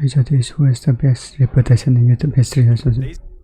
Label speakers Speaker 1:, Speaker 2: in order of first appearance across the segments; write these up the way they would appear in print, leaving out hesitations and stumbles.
Speaker 1: This who has the best reputation in YouTube history also.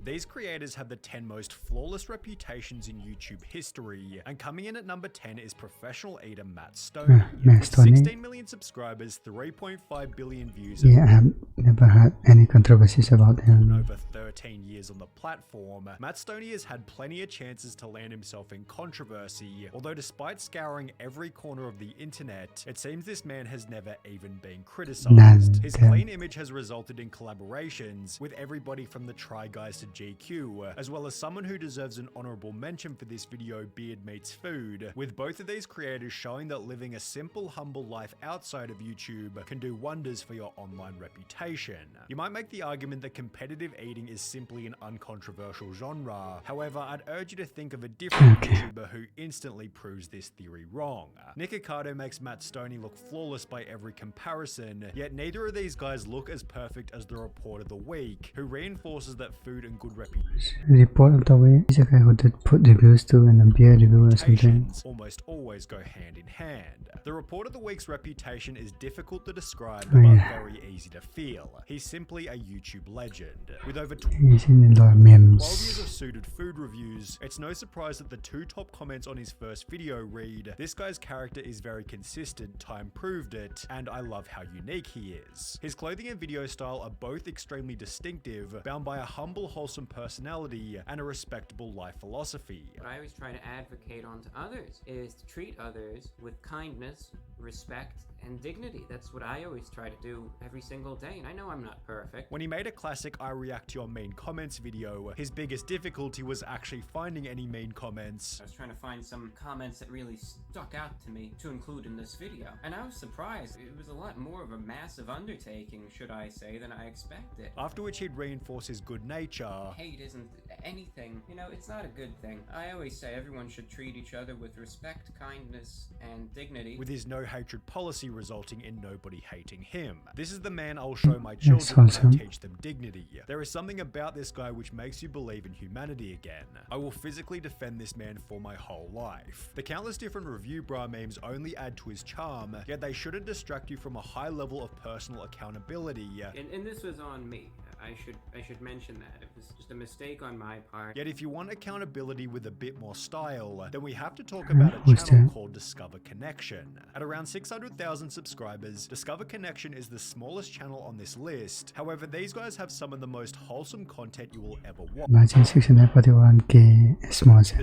Speaker 2: These creators have the 10 most flawless reputations in YouTube history, and coming in at number 10 is professional eater Matt Stoney. With 16 million subscribers, 3.5 billion views,
Speaker 1: yeah, I have never had any controversies about him.
Speaker 2: Over 13 years on the platform, Matt Stoney has had plenty of chances to land himself in controversy, although despite scouring every corner of the internet, it seems this man has never even been criticized. His clean image has resulted in collaborations with everybody from the Try Guys to GQ, as well as someone who deserves an honorable mention for this video, Beard Meats Food, with both of these creators showing that living a simple, humble life outside of YouTube can do wonders for your online reputation. You might make the argument that competitive eating is simply an uncontroversial genre. However, I'd urge you to think of a different YouTuber who instantly proves this theory wrong. Nick Ocado makes Matt Stoney look flawless by every comparison, yet neither of these guys look as perfect as the Report of the Week, who reinforces that food and good reputation.
Speaker 1: Report of the Week is a guy who did put reviews too, and a beer review or something.
Speaker 2: Almost always go hand in hand. The Report of the Week's reputation is difficult to describe, but very easy to feel. He's simply a YouTube legend. With over 12 years of suited food reviews, it's no surprise that the two top comments on his first video read, "This guy's character is very consistent, time proved it, and I love how unique he is." His clothing and video style are both extremely distinctive, bound by a humble, wholesome personality and a respectable life philosophy.
Speaker 3: What I always try to advocate onto others is to treat others with kindness, respect, and dignity. That's what I always try to do every single day, and I know I'm not perfect.
Speaker 2: When he made a classic I react to your mean comments video, his biggest difficulty was actually finding any mean comments.
Speaker 3: I was trying to find some comments that really stuck out to me to include in this video, and I was surprised. It was a lot more of a massive undertaking, should I say, than I expected.
Speaker 2: After which he'd reinforce his good nature.
Speaker 3: Hate isn't anything, you know, it's not a good thing. I always say everyone should treat each other with respect, kindness, and dignity.
Speaker 2: With his no hatred policy resulting in nobody hating him. This is the man I'll show my children when I teach them dignity. There is something about this guy which makes you believe in humanity again. I will physically defend this man for my whole life. The countless different review bra memes only add to his charm, yet they shouldn't distract you from a high level of personal accountability.
Speaker 3: And this was on me. I should mention that. It was just a mistake on my part.
Speaker 2: Yet if you want accountability with a bit more style, then we have to talk about a channel called Discover Connection. At around 600,000 subscribers, Discover Connection is the smallest channel on this list. However, these guys have some of the most wholesome content you will ever watch. The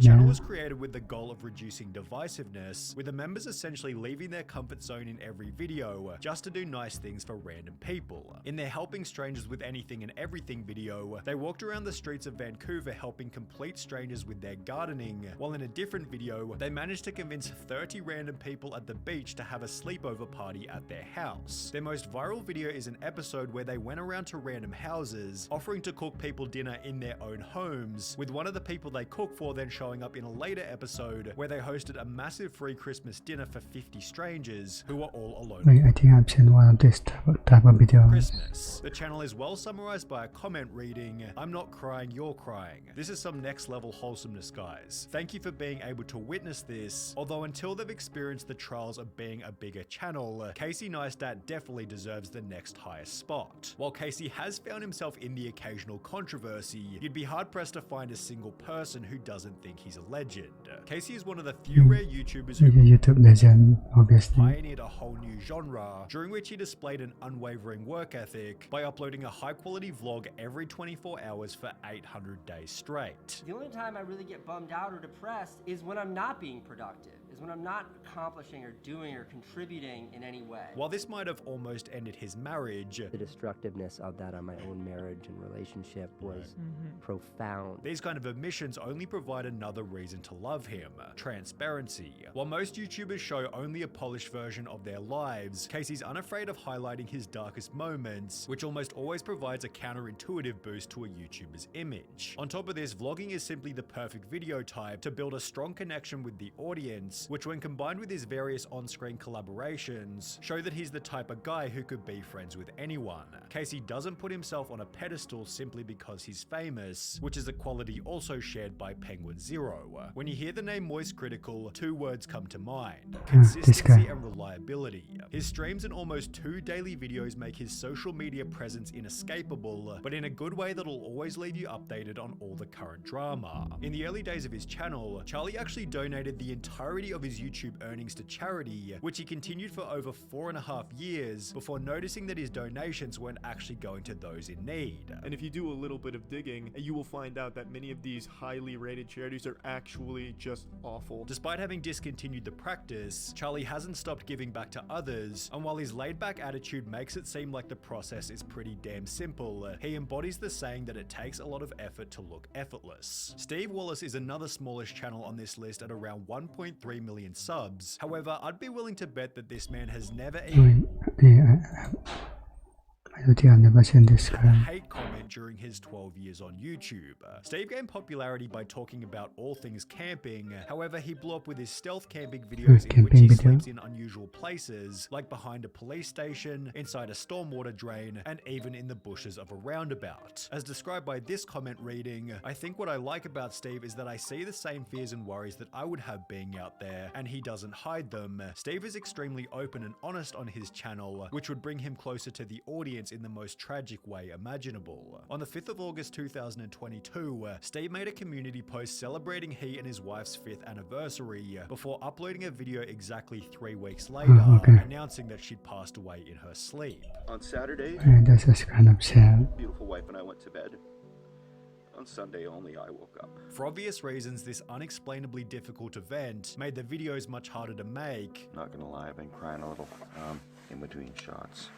Speaker 2: channel was created with the goal of reducing divisiveness, with the members essentially leaving their comfort zone in every video just to do nice things for random people. In their helping strangers with anything and everything video, they walked around the streets of Vancouver helping complete strangers with their gardening, while in a different video, they managed to convince 30 random people at the beach to have a sleepover party at their house. Their most viral video is an episode where they went around to random houses, offering to cook people dinner in their own homes, with one of the people they cook for then showing up in a later episode where they hosted a massive free Christmas dinner for 50 strangers who were all alone.
Speaker 1: I think I've seen one of this type of videos.
Speaker 2: Christmas. The channel is well summarized by a comment reading, "I'm not crying, you're crying. This is some next level wholesomeness, guys. Thank you for being able to witness this, although until they've experienced the trials of being a bigger channel, Casey Neistat definitely deserves the next highest spot." While Casey has found himself in the occasional controversy, you'd be hard pressed to find a single person who doesn't think he's a legend. Casey is one of the few rare YouTubers who
Speaker 1: YouTube legend, obviously.
Speaker 2: pioneered a whole new genre, during which he displayed an unwavering work ethic by uploading a high-quality vlog every 24 hours for 800 days straight.
Speaker 4: The only time I really get bummed out or depressed is when I'm not being productive, is when I'm not accomplishing or doing or contributing in any way.
Speaker 2: While this might have almost ended his marriage,
Speaker 5: the destructiveness of that on my own marriage and relationship was profound.
Speaker 2: these kind of omissions only provide another reason to love him: transparency. While most YouTubers show only a polished version of their lives, Casey's unafraid of highlighting his darkest moments, which almost always provides a counterintuitive boost to a YouTuber's image. On top of this, vlogging is simply the perfect video type to build a strong connection with the audience, videos, which when combined with his various on-screen collaborations, show that he's the type of guy who could be friends with anyone. Casey doesn't put himself on a pedestal simply because he's famous, which is a quality also shared by Penguin Zero. When you hear the name Moist Critical, two words come to mind: consistency and reliability. His streams and almost 2 daily videos make his social media presence inescapable, but in a good way that'll always leave you updated on all the current drama. In the early days of his channel, Charlie actually donated the entirety of his YouTube earnings to charity, which he continued for over 4.5 years before noticing that his donations weren't actually going to those in need.
Speaker 6: And if you do a little bit of digging, you will find out that many of these highly rated charities are actually just awful.
Speaker 2: Despite having discontinued the practice, Charlie hasn't stopped giving back to others, and while his laid-back attitude makes it seem like the process is pretty damn simple, he embodies the saying that it takes a lot of effort to look effortless. Steve Wallace is another smallish channel on this list at around 1.3 million subs. However, I'd be willing to bet that this man has never even
Speaker 1: I don't think I've never seen this
Speaker 2: had a
Speaker 1: guy.
Speaker 2: hate comment during his 12 years on YouTube. Steve gained popularity by talking about all things camping. However, he blew up with his stealth camping videos in which he sleeps in unusual places, like behind a police station, inside a stormwater drain, and even in the bushes of a roundabout. As described by this comment reading, I think what I like about Steve is that I see the same fears and worries that I would have being out there, and he doesn't hide them. Steve is extremely open and honest on his channel, which would bring him closer to the audience in the most tragic way imaginable. On the 5th of August 2022, Steve made a community post celebrating he and his wife's 5th anniversary before uploading a video exactly 3 weeks later, announcing that she'd passed away in her sleep.
Speaker 7: On Saturday,
Speaker 1: That's just kind of sad.
Speaker 7: beautiful wife and I went to bed. On Sunday only, I woke up.
Speaker 2: For obvious reasons, this unexplainably difficult event made the videos much harder to make.
Speaker 7: Not gonna lie, I've been crying a little in between shots.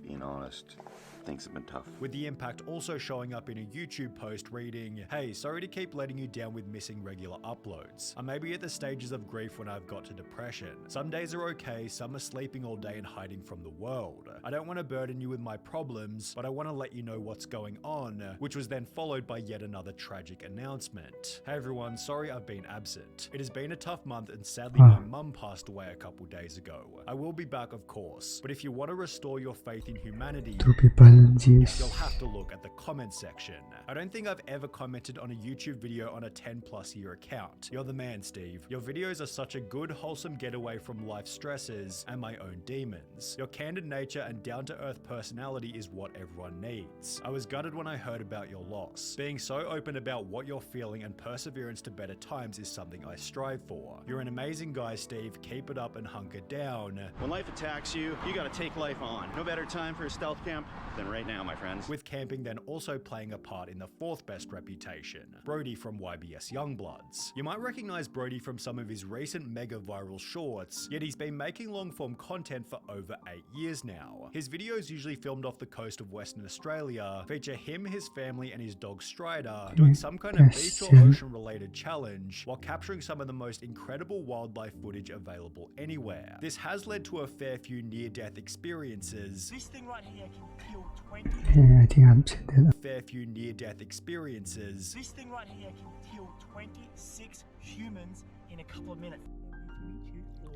Speaker 7: Being honest, things have been tough.
Speaker 2: With the impact also showing up in a YouTube post reading, "Hey, sorry to keep letting you down with missing regular uploads. I may be at the stages of grief when I've got to depression. Some days are okay, some are sleeping all day and hiding from the world. I don't want to burden you with my problems, but I want to let you know what's going on," which was then followed by yet another tragic announcement. "Hey everyone, sorry I've been absent. It has been a tough month and sadly my mum passed away a couple days ago. I will be back of course, but if you want to restore your faith in humanity,
Speaker 1: 2 people, jeez.
Speaker 2: you'll have to look at the comment section. I don't think I've ever commented on a YouTube video on a 10+ year account. You're the man, Steve. Your videos are such a good, wholesome getaway from life's stresses and my own demons. Your candid nature and down-to-earth personality is what everyone needs. I was gutted when I heard about your loss. Being so open about what you're feeling and perseverance to better times is something I strive for. You're an amazing guy, Steve. Keep it up and hunker down."
Speaker 8: When life attacks you, you gotta take life on. No better time for a stealth camp than right now, my friends.
Speaker 2: With camping then also playing a part in the 4th best reputation, Brody from YBS Youngbloods. You might recognize Brody from some of his recent mega viral shorts, yet he's been making long-form content for over 8 years now. His videos, usually filmed off the coast of Western Australia, feature him, his family, and his dog Strider doing some kind of beach or ocean-related challenge while capturing some of the most incredible wildlife footage available anywhere. This has led to a fair few near-death experiences.
Speaker 9: This thing right here can kill 20.
Speaker 1: Yeah, I think I've seen that.
Speaker 2: Fair few near-death experiences.
Speaker 9: This thing right here can kill 26 humans in a couple of minutes.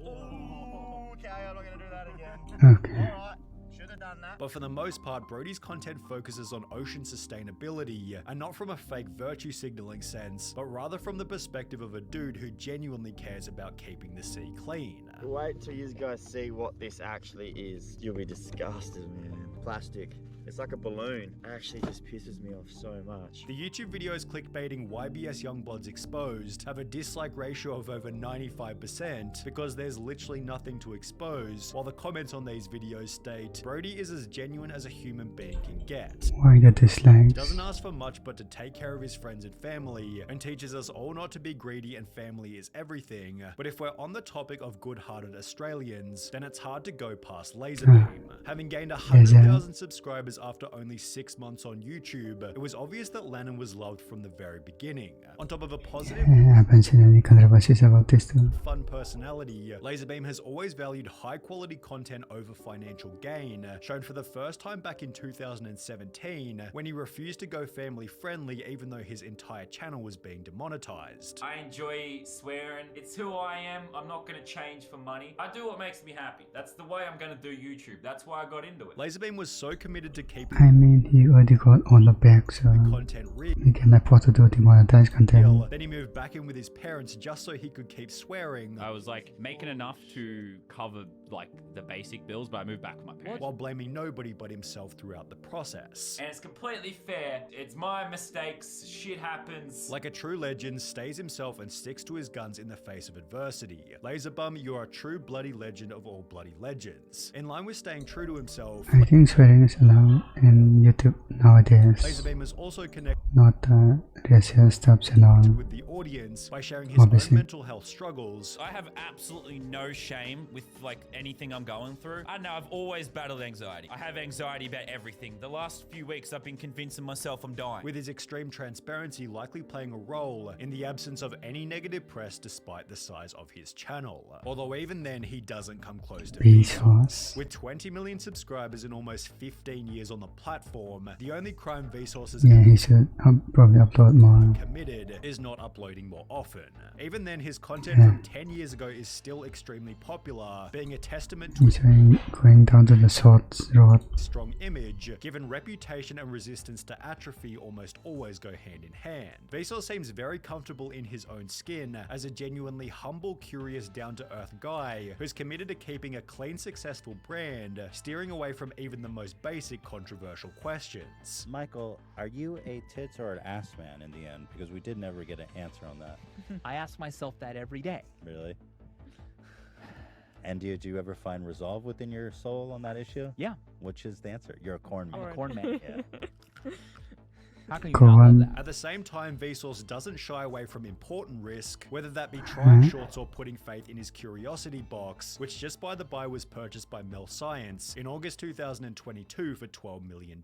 Speaker 9: Oh, okay, I'm not gonna do that again.
Speaker 1: Okay.
Speaker 9: Alright, should have done that.
Speaker 2: But for the most part, Brody's content focuses on ocean sustainability, and not from a fake virtue signaling sense, but rather from the perspective of a dude who genuinely cares about keeping the sea clean.
Speaker 10: Wait till you guys see what this actually is. You'll be disgusted, man. Plastic. It's like a balloon. It actually just pisses me off so much.
Speaker 2: The YouTube videos clickbaiting YBS Youngbloods Exposed have a dislike ratio of over 95% because there's literally nothing to expose, while the comments on these videos state, "Brody is as genuine as a human being can get."
Speaker 1: Why the dislikes?
Speaker 2: He doesn't ask for much but to take care of his friends and family, and teaches us all not to be greedy and family is everything. But if we're on the topic of good-hearted Australians, then it's hard to go past Laserbeam. Having gained 100,000 subscribers after only 6 months on YouTube, it was obvious that Lennon was loved from the very beginning. On top of a positive,
Speaker 1: I haven't seen any controversies about this too.
Speaker 2: fun personality, Laserbeam has always valued high-quality content over financial gain, shown for the first time back in 2017 when he refused to go family-friendly even though his entire channel was being demonetized.
Speaker 11: I enjoy swearing. It's who I am. I'm not going to change for money. I do what makes me happy. That's the way I'm going to do YouTube. That's why I got into it.
Speaker 2: Laserbeam was so committed to keeping
Speaker 1: I mean, he already got all the back, so
Speaker 2: content real,
Speaker 1: he can afford to do demonetized content.
Speaker 2: then he moved back in with his parents just so he could keep swearing.
Speaker 12: I was like making enough to cover like the basic bills, but I moved back with my parents.
Speaker 2: While blaming nobody but himself throughout the process.
Speaker 11: And it's completely fair. It's my mistakes. Shit happens.
Speaker 2: Like a true legend, stays himself and sticks to his guns in the face of adversity. Laserbum, you are a true bloody legend of all bloody legends. In line with staying true to himself,
Speaker 1: I think swearing is allowed in YouTube nowadays.
Speaker 2: Laserbeam is also connected
Speaker 1: Not racial stuffs and all.
Speaker 2: with the audience by sharing his own mental health struggles.
Speaker 12: I have absolutely no shame with like anything I'm going through. I know I've always battled anxiety. I have anxiety about everything. The last few weeks I've been convincing myself I'm dying.
Speaker 2: With his extreme transparency likely playing a role in the absence of any negative press despite the size of his channel. Although even then he doesn't come close to
Speaker 1: vsauce.
Speaker 2: With 20 million subscribers and almost 15 years on the platform, the only crime vsauce has
Speaker 1: Yeah, he should probably upload more.
Speaker 2: committed is not uploading more often. Even then, his content from 10 years ago is still extremely popular, being a testament to
Speaker 1: He's going down to the shorts road.
Speaker 2: his strong image, given reputation and resistance to atrophy almost always go hand in hand. Vsauce seems very comfortable in his own skin as a genuinely humble, curious, down-to-earth guy who's committed to keeping a clean, successful brand, steering away from even the most basic controversial questions.
Speaker 13: Michael, are you a tits or an ass man in the end? Because we did never get an answer on that.
Speaker 14: I ask myself that every day.
Speaker 13: Really? And did you ever find resolve within your soul on that issue?
Speaker 14: Yeah.
Speaker 13: Which is the answer? You're a corn man.
Speaker 14: I'm a corn man.
Speaker 13: Yeah.
Speaker 14: How can you not love that?
Speaker 2: At the same time, Vsauce doesn't shy away from important risk, whether that be trying shorts or putting faith in his curiosity box, which just by the by was purchased by Mel Science in August 2022 for $12 million.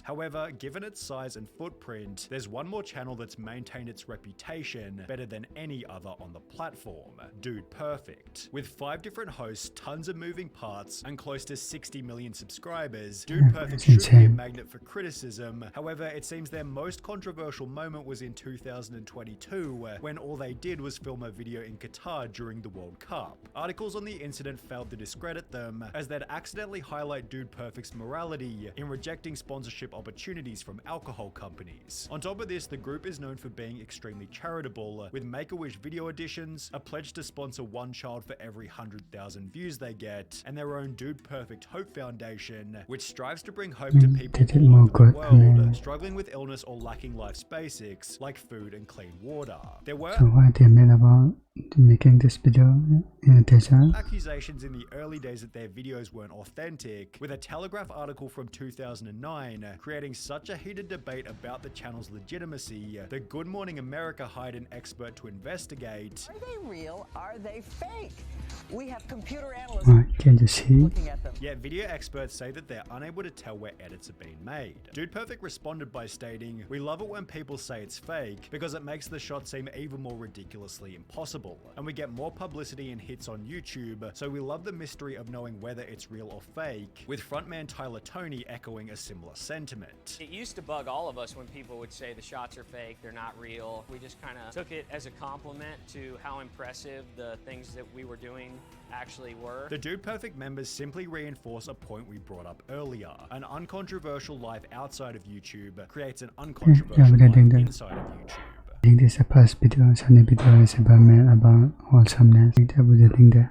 Speaker 2: However, given its size and footprint, there's one more channel that's maintained its reputation better than any other on the platform, Dude Perfect. With 5 different hosts, tons of moving parts, and close to 60 million subscribers, Dude Perfect should be a magnet for criticism. However, it seems their most controversial moment was in 2022, when all they did was film a video in Qatar during the World Cup. Articles on the incident failed to discredit them, as they'd accidentally highlight Dude Perfect's morality in rejecting sponsorship opportunities from alcohol companies. On top of this, the group is known for being extremely charitable, with Make-A-Wish video editions, a pledge to sponsor one child for every 100,000 views they get, and their own Dude Perfect Hope Foundation, which strives to bring hope to people all over the world, struggling with illness or lacking life's basics like food and clean water. There were
Speaker 1: So what they meant about making this video in a desert?
Speaker 2: accusations in the early days that their videos weren't authentic, with a Telegraph article from 2009 creating such a heated debate about the channel's legitimacy that Good Morning America hired an expert to investigate.
Speaker 15: Are they real? Are they fake? We have computer analysts
Speaker 1: Can you see?
Speaker 15: looking at them.
Speaker 2: Yet video experts say that they're unable to tell where edits are being made. Dude Perfect responded by stating, "We love it when people say it's fake because it makes the shot seem even more ridiculously impossible. And we get more publicity and hits on YouTube, so we love the mystery of knowing whether it's real or fake," with frontman Tyler Toney echoing a similar sentiment.
Speaker 16: It used to bug all of us when people would say the shots are fake, they're not real. We just kind of took it as a compliment to how impressive the things that we were doing actually were.
Speaker 2: The Dude Perfect members simply reinforce a point we brought up earlier. An uncontroversial life outside of YouTube creates an uncontroversial life inside of YouTube.
Speaker 1: I think this is the first video, Sunny video is about wholesomeness. I think that was the thing there.